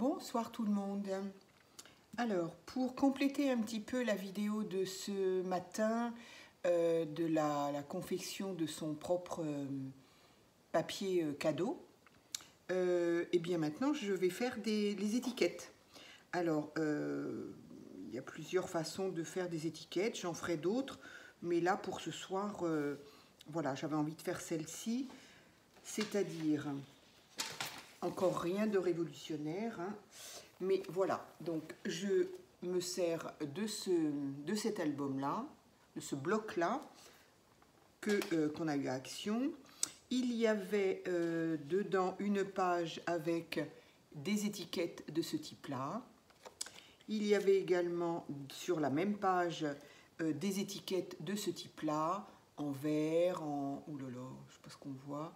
Bonsoir tout le monde. Alors, pour compléter un petit peu la vidéo de ce matin, de la confection de son propre papier cadeau, et bien maintenant je vais faire les étiquettes. Alors, il y a plusieurs façons de faire des étiquettes, j'en ferai d'autres, mais là pour ce soir, voilà, j'avais envie de faire celle-ci, c'est-à-dire encore rien de révolutionnaire, hein. Mais voilà, donc je me sers de cet album-là, de ce bloc-là, qu'on a eu à Action. Il y avait dedans une page avec des étiquettes de ce type-là. Il y avait également sur la même page des étiquettes de ce type-là, en vert, oh là là, je sais pas ce qu'on voit,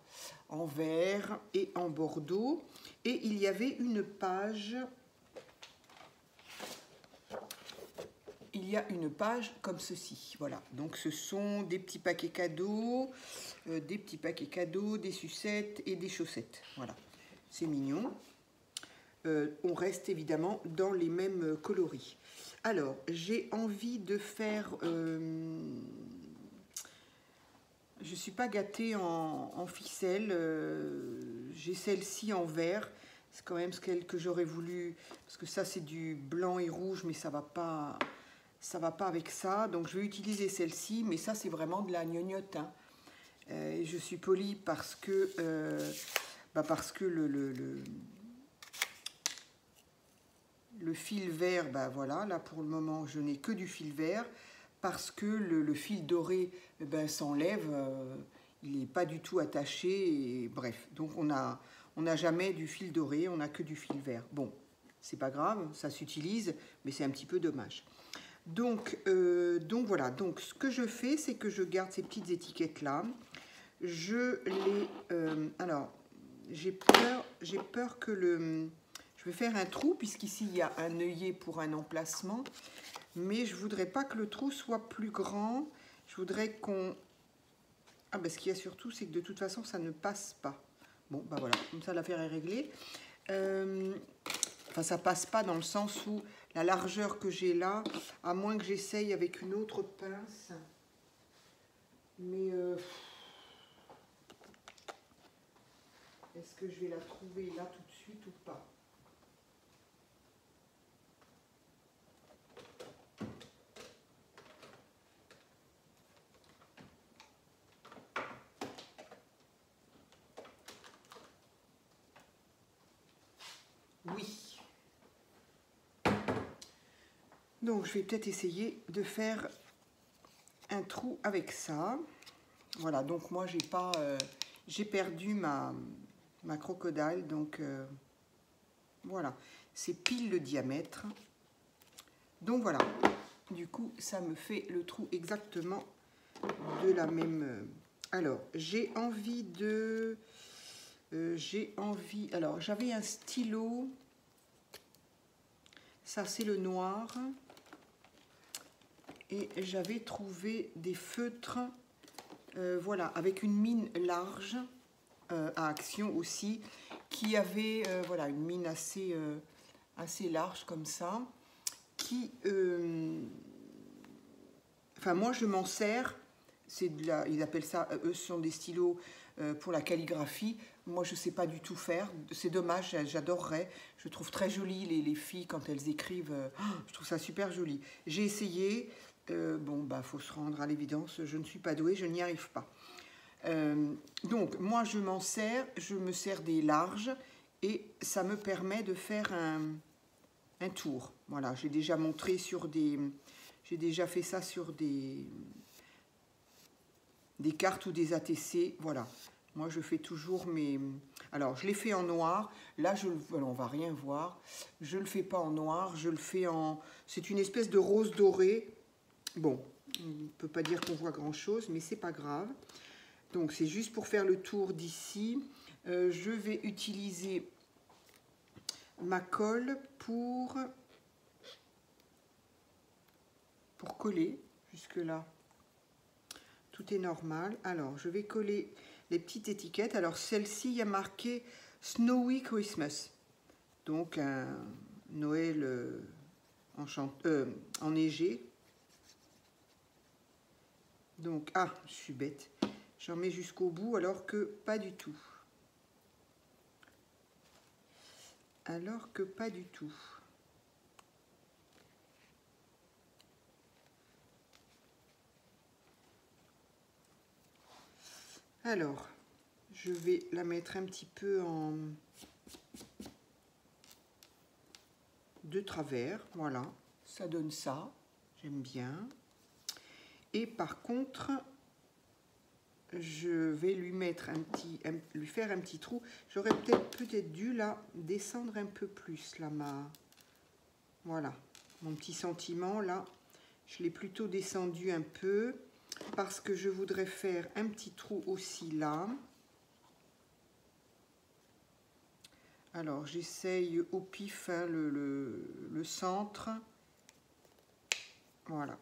en vert et en bordeaux. Et il y avait une page... Il y a une page comme ceci, voilà. Donc ce sont des petits paquets cadeaux, des sucettes et des chaussettes. Voilà, c'est mignon. On reste évidemment dans les mêmes coloris. Alors, j'ai envie de faire... je ne suis pas gâtée en ficelle. J'ai celle-ci en vert. C'est quand même celle que j'aurais voulu... Parce que ça, c'est du blanc et rouge, mais ça va pas avec ça. Donc, je vais utiliser celle-ci. Mais ça, c'est vraiment de la gnognotte, hein. Je suis polie parce que... le fil vert, ben voilà, là pour le moment je n'ai que du fil vert parce que le fil doré s'enlève, il n'est pas du tout attaché, et bref, donc on n'a jamais du fil doré, on n'a que du fil vert. Bon, c'est pas grave, ça s'utilise, mais c'est un petit peu dommage. Donc voilà, donc ce que je fais, c'est que je garde ces petites étiquettes là, je les... alors, j'ai peur que le... Je vais faire un trou, puisqu'ici il y a un œillet pour un emplacement, mais je ne voudrais pas que le trou soit plus grand. Je voudrais qu'on... Ah ben ce qu'il y a surtout, c'est que de toute façon, ça ne passe pas. Bon, ben voilà, comme ça l'affaire est réglée. Enfin, ça passe pas dans le sens où la largeur que j'ai là, à moins que j'essaye avec une autre pince. Mais... est-ce que je vais la trouver là tout de suite ou pas? Oui. Donc, je vais peut-être essayer de faire un trou avec ça. Voilà, donc moi, j'ai perdu ma crocodile, donc voilà, c'est pile le diamètre. Donc voilà, du coup, ça me fait le trou exactement de la même... alors, j'ai envie de... alors, j'avais un stylo. Ça, c'est le noir. Et j'avais trouvé des feutres, voilà, avec une mine large, à Action aussi, qui avait, voilà, une mine assez large comme ça, qui... enfin, moi, je m'en sers. C'est de la, ils appellent ça, eux, ce sont des stylos pour la calligraphie. Moi, je ne sais pas du tout faire. C'est dommage, j'adorerais. Je trouve très joli les filles quand elles écrivent. Je trouve ça super joli. J'ai essayé. Bon, bah, faut se rendre à l'évidence. Je ne suis pas douée, je n'y arrive pas. Donc, moi, je m'en sers. Je me sers des larges et ça me permet de faire un tour. Voilà, j'ai déjà montré sur des... J'ai déjà fait ça sur des cartes ou des ATC, voilà. Moi, je fais toujours mes... Alors, je les fais en noir. Là, on va rien voir. Je le fais pas en noir, je le fais en... C'est une espèce de rose doré. Bon, on ne peut pas dire qu'on voit grand-chose, mais c'est pas grave. Donc, c'est juste pour faire le tour d'ici. Je vais utiliser ma colle pour coller jusque-là. Tout est normal. Alors, je vais coller les petites étiquettes. Alors, celle-ci, il y a marqué Snowy Christmas. Donc un Noël enneigé. Donc, ah, je suis bête. J'en mets jusqu'au bout alors que pas du tout. Alors que pas du tout. Alors, je vais la mettre un petit peu en de travers, voilà, ça donne ça, j'aime bien. Et par contre, je vais lui mettre lui faire un petit trou. J'aurais peut-être dû la descendre un peu plus là, voilà, mon petit sentiment là, je l'ai plutôt descendu un peu parce que je voudrais faire un petit trou aussi là. Alors, j'essaye au pif hein, le centre. Voilà.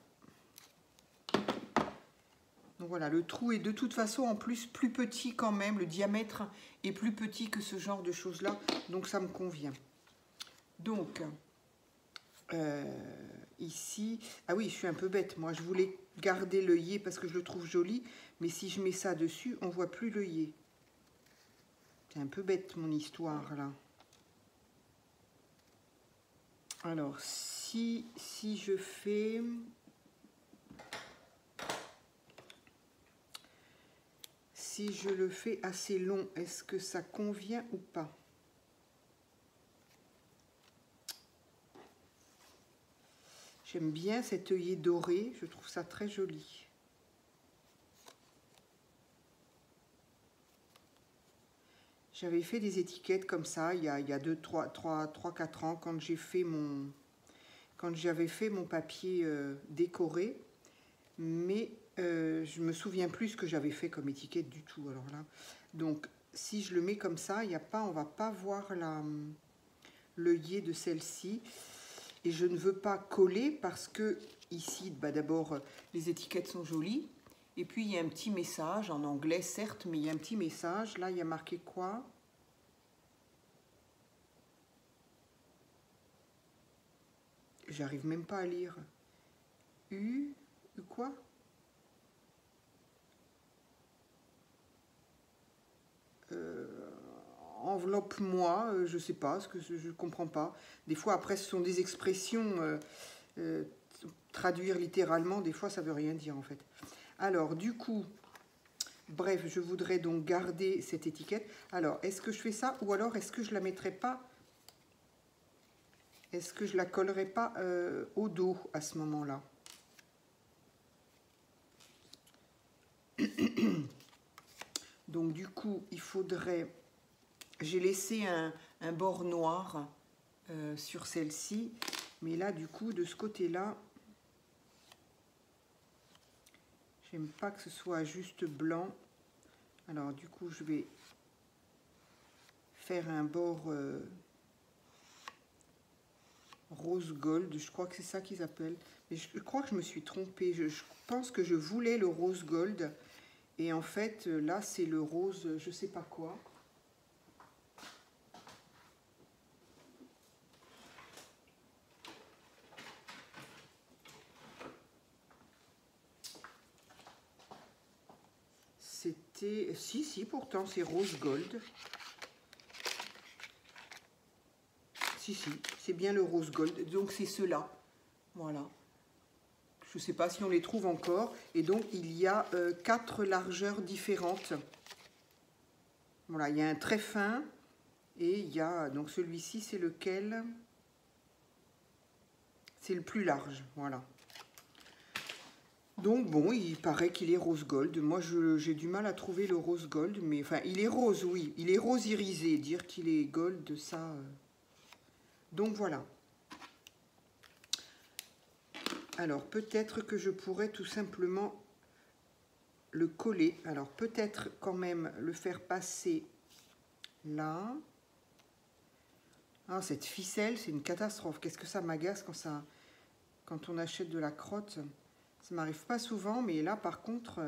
Donc voilà, le trou est de toute façon en plus plus petit quand même. Le diamètre est plus petit que ce genre de choses-là. Donc ça me convient. Donc, ici... Ah oui, je suis un peu bête. Moi, je voulais garder l'œillet parce que je le trouve joli. Mais si je mets ça dessus, on ne voit plus l'œillet. C'est un peu bête mon histoire là. Alors, si je fais... Si je le fais assez long, est-ce que ça convient ou pas? J'aime bien cet œillet doré, je trouve ça très joli. J'avais fait des étiquettes comme ça il y a 3-4 ans quand j'avais fait mon papier décoré, mais je me souviens plus ce que j'avais fait comme étiquette du tout. Alors là, donc si je le mets comme ça, on va pas voir l'œillet de celle-ci. Et je ne veux pas coller parce que ici, bah d'abord, les étiquettes sont jolies. Et puis, il y a un petit message, en anglais certes, mais il y a un petit message. Là, il y a marqué quoi? J'arrive même pas à lire. Quoi? Enveloppe-moi, je sais pas, ce que je comprends pas. Des fois, après, ce sont des expressions, traduire littéralement, des fois, ça veut rien dire en fait. Alors, du coup, bref, je voudrais donc garder cette étiquette. Alors, est-ce que je fais ça ou alors est-ce que je la mettrai pas? Est-ce que je la collerai pas au dos à ce moment-là? Donc, du coup, il faudrait... J'ai laissé un bord noir sur celle-ci. Mais là, du coup, de ce côté-là, j'aime pas que ce soit juste blanc. Alors, du coup, je vais faire un bord rose gold. Je crois que c'est ça qu'ils appellent. Mais je crois que je me suis trompée. Je pense que je voulais le rose gold. Et en fait, là, c'est le rose, je sais pas quoi. C'était... Si, pourtant, c'est rose gold. Si, c'est bien le rose gold. Donc, c'est ceux-là. Voilà. Je ne sais pas si on les trouve encore. Et donc, il y a 4 largeurs différentes. Voilà, il y a un très fin. Et il y a... Donc, celui-ci, c'est lequel? C'est le plus large. Voilà. Donc, bon, il paraît qu'il est rose gold. Moi, j'ai du mal à trouver le rose gold. Mais, enfin, il est rose, oui. Il est rose irisé. Dire qu'il est gold, ça... Donc, voilà. Alors, peut-être que je pourrais tout simplement le coller. Alors, peut-être quand même le faire passer là. Ah, cette ficelle, c'est une catastrophe. Qu'est-ce que ça m'agace quand on achète de la crotte. Ça m'arrive pas souvent, mais là, par contre,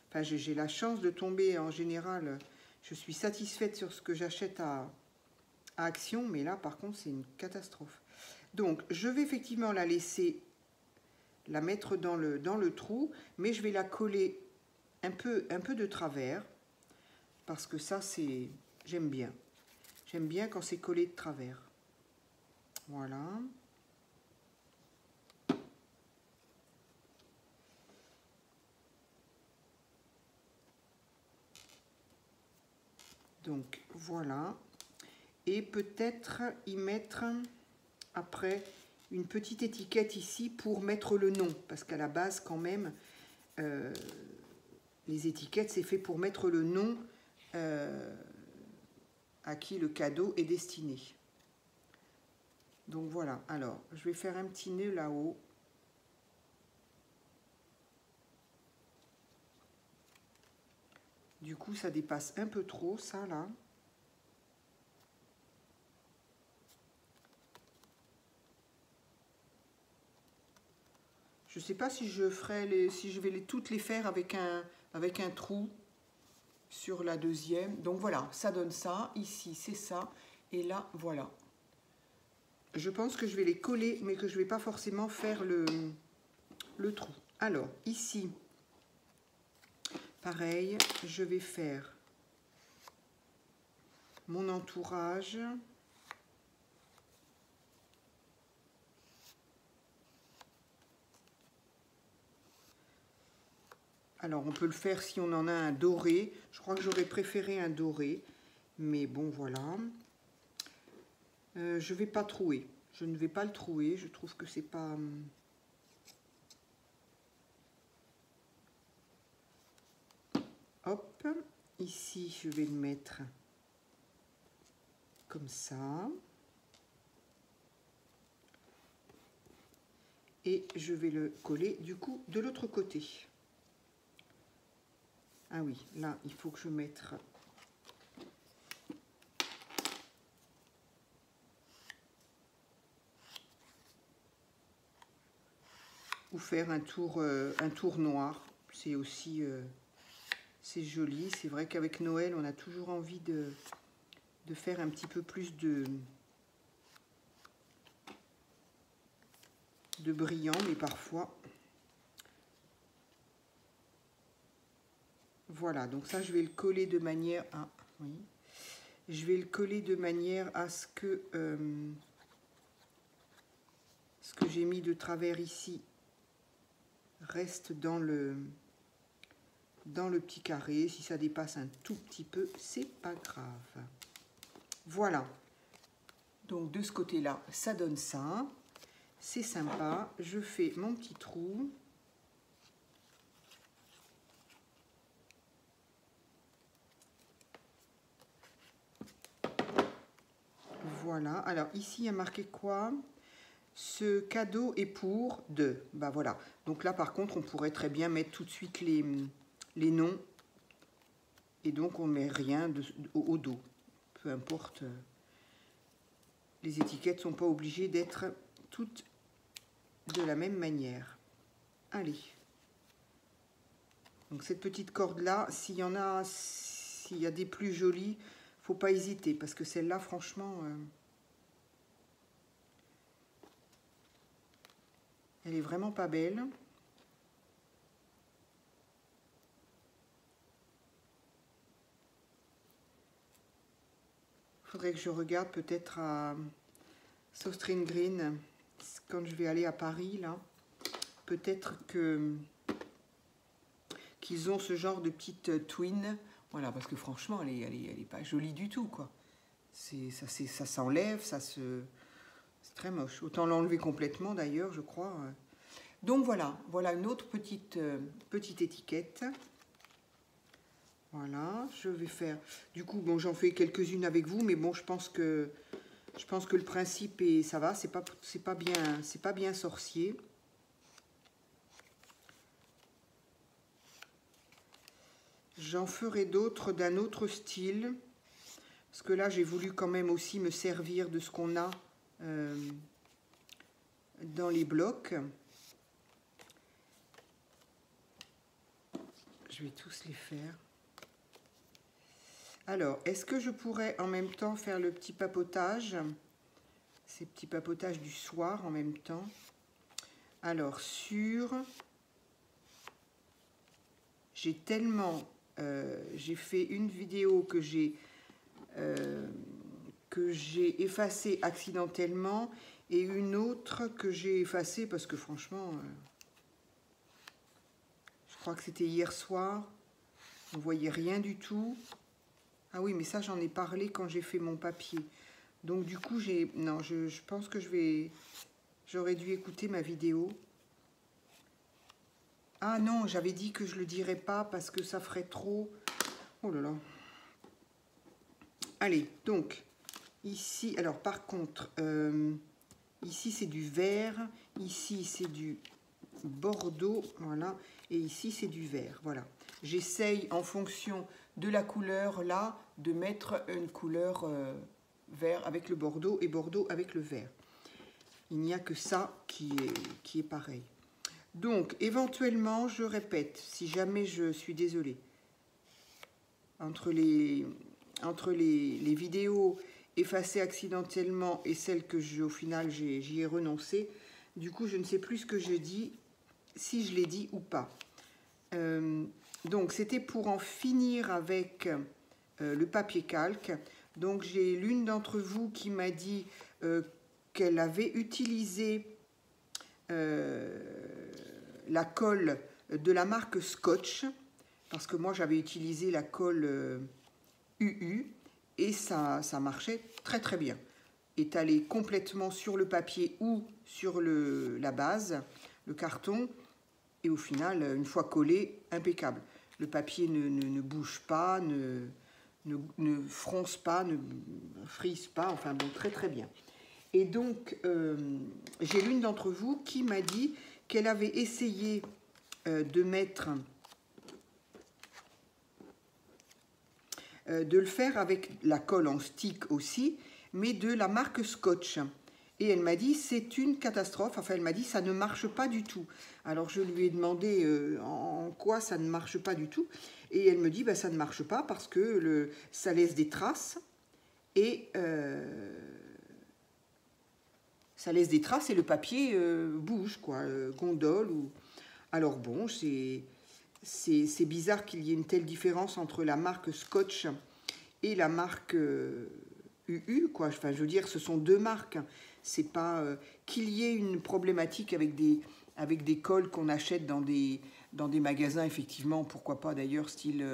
enfin, j'ai la chance de tomber en général. Je suis satisfaite sur ce que j'achète à à action, mais là par contre c'est une catastrophe. Donc je vais effectivement la laisser, la mettre dans le trou, mais je vais la coller un peu de travers, parce que ça c'est, j'aime bien quand c'est collé de travers. Voilà. Donc voilà. Et peut-être y mettre après une petite étiquette ici pour mettre le nom, parce qu'à la base quand même les étiquettes c'est fait pour mettre le nom à qui le cadeau est destiné. Donc voilà, alors je vais faire un petit nœud là-haut. Du coup ça dépasse un peu trop ça là. Je ne sais pas si je ferai si je vais toutes les faire avec un trou sur la deuxième. Donc voilà, ça donne ça. Ici, c'est ça. Et là, voilà. Je pense que je vais les coller, mais que je ne vais pas forcément faire le trou. Alors, ici, pareil, je vais faire mon entourage. Alors, on peut le faire si on en a un doré. Je crois que j'aurais préféré un doré. Mais bon, voilà. Je ne vais pas trouer. Je ne vais pas le trouer. Je trouve que c'est pas... Hop. Ici, je vais le mettre comme ça. Et je vais le coller, du coup, de l'autre côté. Ah oui, là, il faut que je mette... Ou faire un tour noir. C'est aussi... c'est joli. C'est vrai qu'avec Noël, on a toujours envie de faire un petit peu plus de brillant, mais parfois... Voilà, donc ça, je vais le coller de manière à... Oui. Je vais le coller de manière à ce que j'ai mis de travers ici reste dans le petit carré. Si ça dépasse un tout petit peu, c'est pas grave. Voilà. Donc de ce côté-là, ça donne ça. C'est sympa. Je fais mon petit trou. Voilà. Alors ici, il y a marqué quoi? Ce cadeau est pour 2. Ben voilà. Donc là, par contre, on pourrait très bien mettre tout de suite les noms. Et donc, on ne met rien au dos. Peu importe. Les étiquettes ne sont pas obligées d'être toutes de la même manière. Allez. Donc cette petite corde-là, s'il y a des plus jolies, faut pas hésiter. Parce que celle-là, franchement... elle est vraiment pas belle. Faudrait que je regarde peut-être à Sostring Green quand je vais aller à Paris là. Peut-être qu'ils ont ce genre de petite twin. Voilà, parce que franchement, elle est pas jolie du tout quoi. Ça s'enlève, c'est très moche. Autant l'enlever complètement d'ailleurs, je crois. Donc voilà une autre petite étiquette. Voilà, je vais faire... Du coup, bon, j'en fais quelques-unes avec vous, mais bon, je pense que le principe est... Ça va, c'est pas bien sorcier. J'en ferai d'autres d'un autre style. Parce que là, j'ai voulu quand même aussi me servir de ce qu'on a dans les blocs. Je vais tous les faire. Alors, est-ce que je pourrais en même temps faire le petit papotage, ces petits papotages du soir en même temps? Alors, j'ai tellement... j'ai fait une vidéo que j'ai effacée accidentellement et une autre que j'ai effacée parce que franchement, je crois que c'était hier soir. On ne voyait rien du tout. Ah oui, mais ça, j'en ai parlé quand j'ai fait mon papier. Donc, du coup, non, je pense que j'aurais dû écouter ma vidéo. Ah non, j'avais dit que je ne le dirais pas parce que ça ferait trop... Oh là là. Allez, donc, ici, alors par contre, ici, c'est du vert. Ici, c'est du bordeaux, voilà. Et ici, c'est du vert, voilà. J'essaye, en fonction de la couleur, là, de mettre une couleur vert avec le bordeaux et bordeaux avec le vert. Il n'y a que ça qui est pareil. Donc, éventuellement, je répète, si jamais je suis désolée, entre les vidéos effacées accidentellement et celles que au final, j'y ai renoncé, du coup, je ne sais plus ce que je dis, si je l'ai dit ou pas. Donc, c'était pour en finir avec le papier calque. Donc, j'ai l'une d'entre vous qui m'a dit qu'elle avait utilisé la colle de la marque Scotch, parce que moi, j'avais utilisé la colle UU, et ça marchait très très bien. Étalé complètement sur le papier ou sur la base, le carton, et au final, une fois collé, impeccable. Le papier ne bouge pas, ne fronce pas, ne frise pas, enfin bon, très très bien. Et donc, j'ai l'une d'entre vous qui m'a dit qu'elle avait essayé de le faire avec la colle en stick aussi, mais de la marque Scotch. Et elle m'a dit, c'est une catastrophe. Enfin, elle m'a dit, ça ne marche pas du tout. Alors, je lui ai demandé en quoi ça ne marche pas du tout. Et elle me dit, bah, ça ne marche pas parce que ça laisse des traces. Et ça laisse des traces et le papier bouge, quoi, gondole. Alors bon, c'est bizarre qu'il y ait une telle différence entre la marque Scotch et la marque UU, quoi. Enfin, je veux dire, ce sont deux marques. C'est pas qu'il y ait une problématique avec des colles qu'on achète dans des magasins, effectivement, pourquoi pas d'ailleurs, style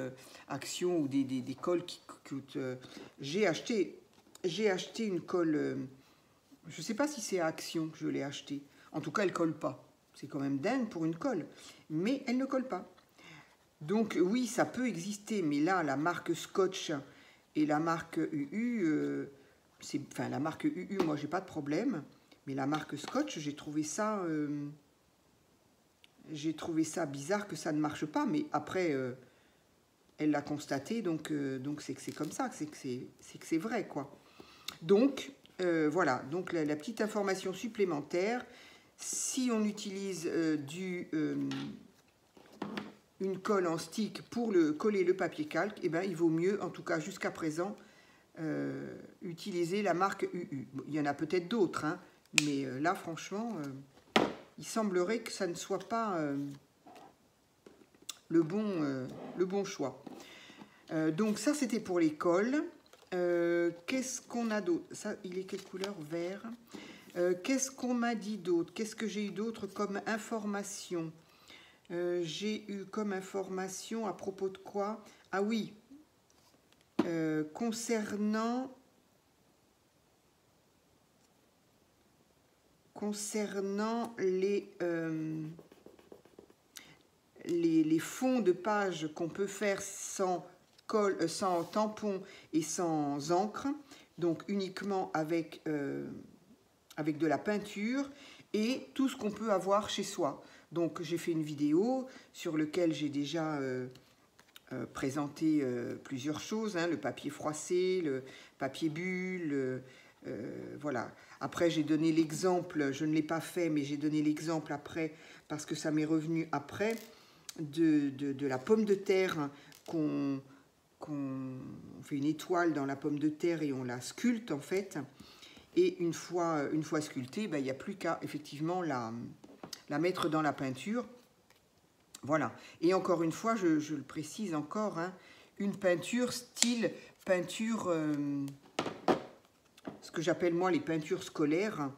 Action, ou des colles qui coûtent... J'ai acheté une colle, je ne sais pas si c'est à Action que je l'ai achetée. En tout cas, elle ne colle pas. C'est quand même dingue pour une colle. Mais elle ne colle pas. Donc oui, ça peut exister, mais là, la marque Scotch et la marque UU... enfin, la marque UU, moi, j'ai pas de problème. Mais la marque Scotch, j'ai trouvé ça bizarre que ça ne marche pas. Mais après, elle l'a constaté, donc c'est que c'est comme ça, c'est que c'est vrai, quoi. Donc, voilà. Donc, la petite information supplémentaire, si on utilise une colle en stick pour coller le papier calque, eh ben, il vaut mieux, en tout cas jusqu'à présent, utiliser la marque UU. Bon, il y en a peut-être d'autres, hein, mais là, franchement, il semblerait que ça ne soit pas le bon choix. Donc ça, c'était pour les colles. Qu'est-ce qu'on a d'autre? Ça, il est quelle couleur? Vert. Qu'est-ce qu'on m'a dit d'autre? Qu'est-ce que j'ai eu d'autre comme information? J'ai eu comme information à propos de quoi? Ah oui, concernant les fonds de page qu'on peut faire sans colle, sans tampon et sans encre, donc uniquement avec de la peinture et tout ce qu'on peut avoir chez soi. Donc j'ai fait une vidéo sur laquelle j'ai déjà présenté plusieurs choses, hein, le papier froissé, le papier bulle, voilà. Après, j'ai donné l'exemple, je ne l'ai pas fait, mais j'ai donné l'exemple après, parce que ça m'est revenu après, de la pomme de terre qu'on on fait une étoile dans la pomme de terre et on la sculpte en fait. Et une fois sculptée, ben, il n'y a plus qu'à effectivement la mettre dans la peinture. Voilà. Et encore une fois, je le précise encore, hein, une peinture style peinture, ce que j'appelle moi les peintures scolaires,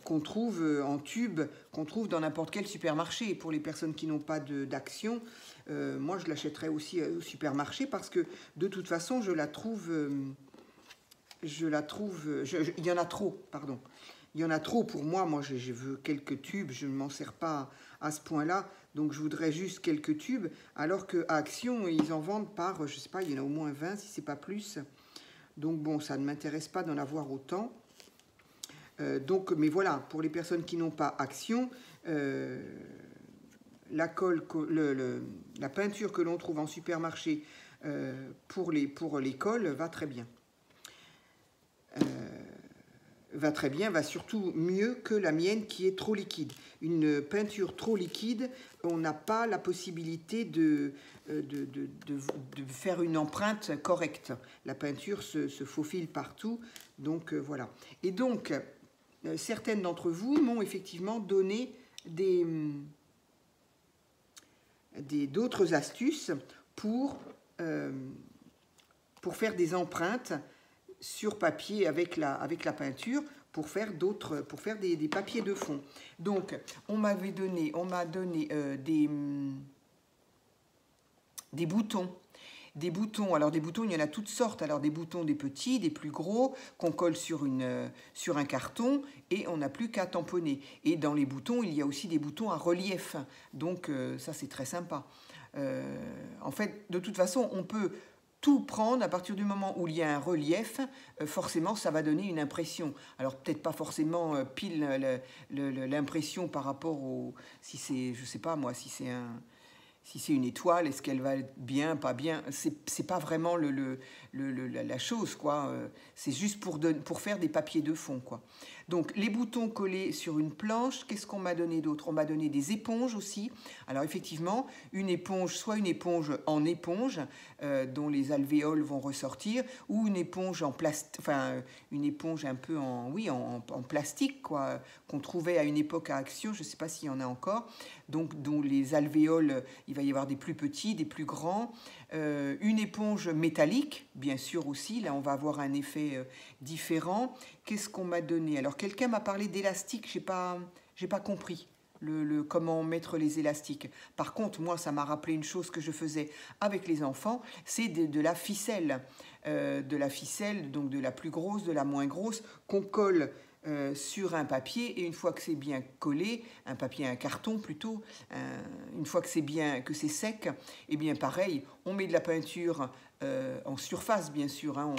qu'on trouve en tube, qu'on trouve dans n'importe quel supermarché. Et pour les personnes qui n'ont pas d'Action, moi je l'achèterais aussi au supermarché parce que de toute façon il y en a trop, pardon. Il y en a trop pour moi. Moi, je veux quelques tubes. Je ne m'en sers pas à ce point-là. Donc, je voudrais juste quelques tubes. Alors qu'à Action, ils en vendent par, je ne sais pas, il y en a au moins 20, si ce n'est pas plus. Donc, bon, ça ne m'intéresse pas d'en avoir autant. Mais voilà, pour les personnes qui n'ont pas Action, la peinture que l'on trouve en supermarché pour l'école va très bien. Va surtout mieux que la mienne qui est trop liquide. Une peinture trop liquide, on n'a pas la possibilité de faire une empreinte correcte. La peinture se faufile partout, donc voilà. Et donc, certaines d'entre vous m'ont effectivement donné d'autres astuces pour faire des empreintes sur papier avec la peinture pour faire des papiers de fond. Donc, on m'a donné des boutons. Des boutons, alors des boutons, il y en a toutes sortes. Alors des boutons, des petits, des plus gros, qu'on colle sur un carton et on n'a plus qu'à tamponner. Et dans les boutons, il y a aussi des boutons à relief. Donc ça, c'est très sympa. En fait, de toute façon, on peut tout prendre à partir du moment où il y a un relief, forcément ça va donner une impression. Alors peut-être pas forcément pile l'impression par rapport si c'est, je sais pas moi, si c'est une étoile, est-ce qu'elle va être bien, pas bien, c'est pas vraiment la chose, quoi. C'est juste pour faire des papiers de fond, quoi. Donc, les boutons collés sur une planche, qu'est-ce qu'on m'a donné d'autre? On m'a donné des éponges aussi. Alors, effectivement, une éponge, soit une éponge en éponge, dont les alvéoles vont ressortir, ou une éponge en plastique, enfin, une éponge un peu en plastique, quoi, qu'on trouvait à une époque à Action, je ne sais pas s'il y en a encore, donc dont les alvéoles, il va y avoir des plus petits, des plus grands. Une éponge métallique, bien sûr aussi, là on va avoir un effet différent. Qu'est-ce qu'on m'a donné? Alors quelqu'un m'a parlé d'élastique, j'ai pas compris comment mettre les élastiques. Par contre, moi ça m'a rappelé une chose que je faisais avec les enfants, c'est de la ficelle. Donc de la plus grosse, de la moins grosse, qu'on colle sur un papier, et une fois que c'est bien collé, un papier, un carton plutôt, une fois que c'est sec, et bien pareil, on met de la peinture en surface bien sûr, hein,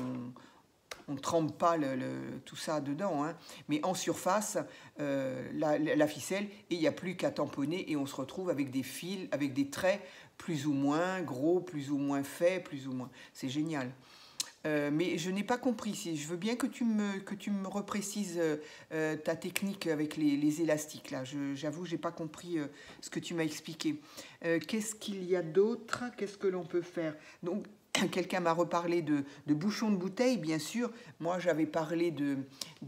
on ne trempe pas tout ça dedans, hein, mais en surface, la ficelle, et il n'y a plus qu'à tamponner, et on se retrouve avec des fils, avec des traits plus ou moins gros, plus ou moins faits, plus ou moins. C'est génial. Mais je n'ai pas compris. Je veux bien que tu me reprécises ta technique avec les élastiques. Là, j'avoue, je n'ai pas compris ce que tu m'as expliqué. Qu'est-ce qu'il y a d'autre? Qu'est-ce que l'on peut faire? Donc, quelqu'un m'a reparlé de bouchons de bouteille, bien sûr. Moi, j'avais parlé de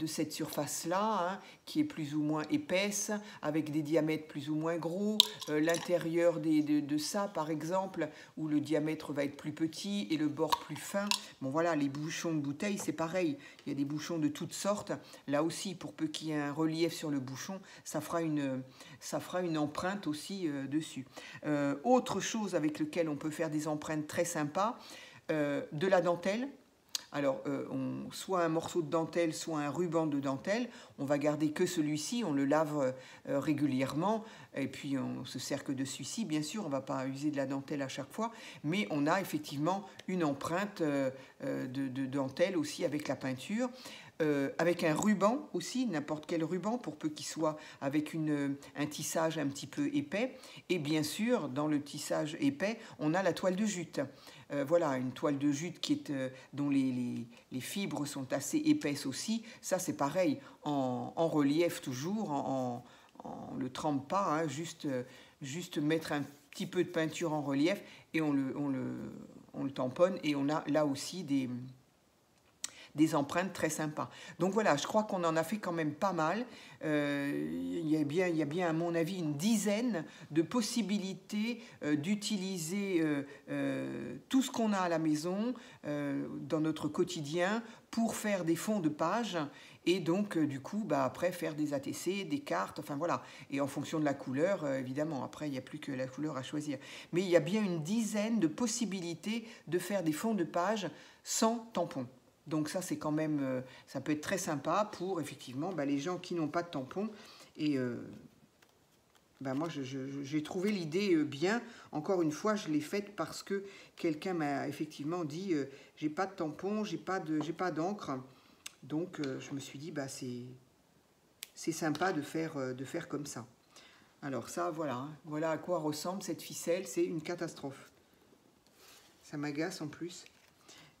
cette surface-là, hein, qui est plus ou moins épaisse, avec des diamètres plus ou moins gros. L'intérieur de ça, par exemple, où le diamètre va être plus petit et le bord plus fin. Bon, voilà, les bouchons de bouteille, c'est pareil. Il y a des bouchons de toutes sortes. Là aussi, pour peu qu'il y ait un relief sur le bouchon, ça fera une empreinte aussi dessus. Autre chose avec laquelle on peut faire des empreintes très sympas, de la dentelle. Alors, soit un morceau de dentelle, soit un ruban de dentelle. On va garder que celui-ci, on le lave régulièrement, et puis on se sert que de celui-ci, bien sûr, on ne va pas user de la dentelle à chaque fois, mais on a effectivement une empreinte de dentelle aussi avec la peinture. Avec un ruban aussi, n'importe quel ruban, pour peu qu'il soit avec un tissage un petit peu épais. Et bien sûr, dans le tissage épais, on a la toile de jute. Voilà, une toile de jute dont les fibres sont assez épaisses aussi. Ça, c'est pareil, en relief toujours, on ne le trempe pas, hein, juste mettre un petit peu de peinture en relief et on le on le tamponne et on a là aussi des empreintes très sympas. Donc voilà, je crois qu'on en a fait quand même pas mal. Il y a bien, à mon avis, une dizaine de possibilités d'utiliser tout ce qu'on a à la maison, dans notre quotidien, pour faire des fonds de page. Et donc, du coup, après, faire des ATC, des cartes, enfin voilà. Et en fonction de la couleur, évidemment, après, il n'y a plus que la couleur à choisir. Mais il y a bien une dizaine de possibilités de faire des fonds de page sans tampon. Donc ça, c'est quand même, ça peut être très sympa pour, effectivement, les gens qui n'ont pas de tampon. Et moi, j'ai trouvé l'idée bien. Encore une fois, je l'ai faite parce que quelqu'un m'a effectivement dit j'ai pas de tampon, j'ai pas d'encre. Donc, je me suis dit, c'est sympa de faire comme ça. Alors ça, voilà. Hein. Voilà à quoi ressemble cette ficelle. C'est une catastrophe. Ça m'agace en plus.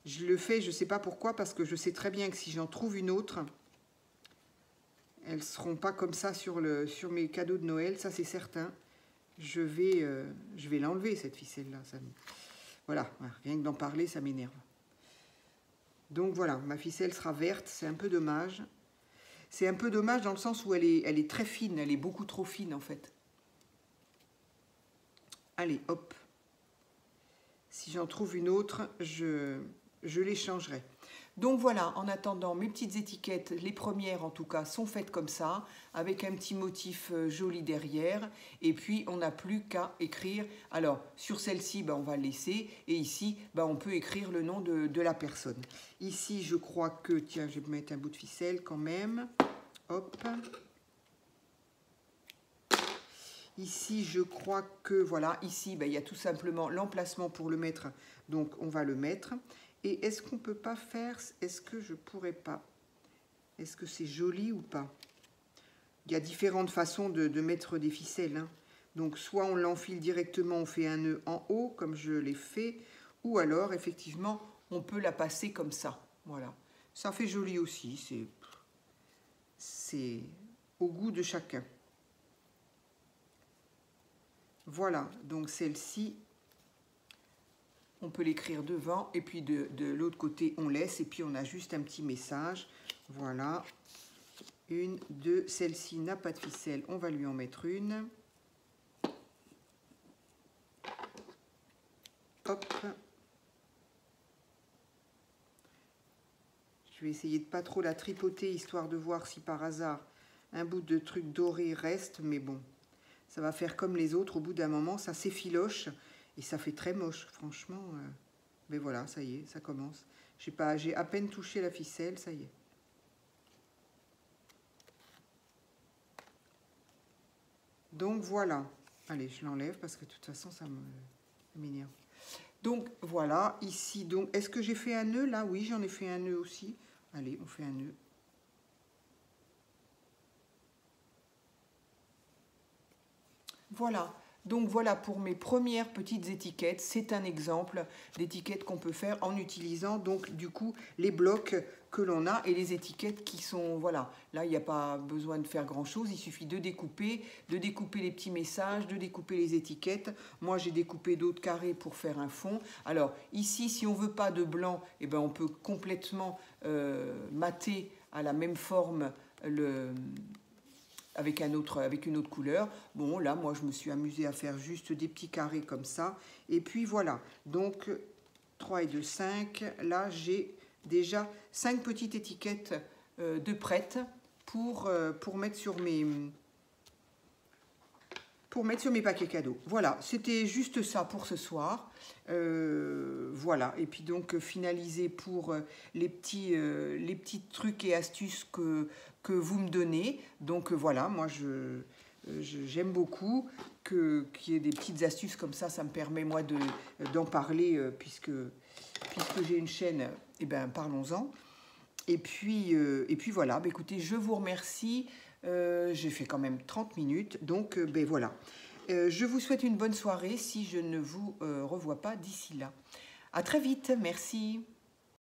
Je le fais, je ne sais pas pourquoi, parce que je sais très bien que si j'en trouve une autre, elles ne seront pas comme ça sur mes cadeaux de Noël, ça c'est certain. Je vais l'enlever, cette ficelle-là. Voilà, rien que d'en parler, ça m'énerve. Donc voilà, ma ficelle sera verte, c'est un peu dommage. C'est un peu dommage dans le sens où elle est très fine, elle est beaucoup trop fine en fait. Allez, hop. Si j'en trouve une autre, je les changerai. Donc voilà, en attendant, mes petites étiquettes, les premières en tout cas, sont faites comme ça, avec un petit motif joli derrière. Et puis, on n'a plus qu'à écrire. Alors, sur celle-ci, on va le laisser. Et ici, on peut écrire le nom de la personne. Ici, je crois que... Tiens, je vais mettre un bout de ficelle quand même. Hop. Ici, je crois que... Voilà, ici, il y a tout simplement l'emplacement pour le mettre. Donc, on va le mettre. Et est-ce qu'on ne peut pas faire... Est-ce que je pourrais pas... Est-ce que c'est joli ou pas? Il y a différentes façons de mettre des ficelles. Hein. Donc, soit on l'enfile directement, on fait un nœud en haut, comme je l'ai fait. Ou alors, effectivement, on peut la passer comme ça. Voilà. Ça fait joli aussi. C'est au goût de chacun. Voilà. Donc, celle-ci... On peut l'écrire devant et puis de l'autre côté, on laisse et puis on a juste un petit message. Voilà. Une, deux. Celle-ci n'a pas de ficelle. On va lui en mettre une. Hop. Je vais essayer de pas trop la tripoter, histoire de voir si par hasard un bout de truc doré reste. Mais bon, ça va faire comme les autres. Au bout d'un moment, ça s'effiloche. Et ça fait très moche, franchement. Mais voilà, ça y est, ça commence. J'ai à peine touché la ficelle, ça y est. Donc voilà. Allez, je l'enlève parce que de toute façon, ça m'énerve. Donc voilà, ici, donc, est-ce que j'ai fait un nœud là? Oui, j'en ai fait un nœud aussi. Allez, on fait un nœud. Voilà. Donc voilà pour mes premières petites étiquettes. C'est un exemple d'étiquettes qu'on peut faire en utilisant donc du coup les blocs que l'on a et les étiquettes qui sont, voilà, là il n'y a pas besoin de faire grand chose, il suffit de découper les petits messages, de découper les étiquettes. Moi j'ai découpé d'autres carrés pour faire un fond. Alors ici si on veut pas de blanc, on peut complètement mater à la même forme avec une autre couleur. Bon, là, moi, je me suis amusée à faire juste des petits carrés comme ça. Et puis, voilà. Donc, 3 et 2, 5. Là, j'ai déjà 5 petites étiquettes de prêtes pour mettre sur mes paquets cadeaux. Voilà, c'était juste ça pour ce soir. Voilà, et puis donc finaliser pour les petits trucs et astuces que vous me donnez. Donc voilà, moi j'aime beaucoup qu'il y ait des petites astuces comme ça. Ça me permet moi d'en parler puisque j'ai une chaîne, parlons-en. Et puis voilà, écoutez, je vous remercie. J'ai fait quand même 30 minutes, donc voilà. Je vous souhaite une bonne soirée si je ne vous revois pas d'ici là. À très vite, merci.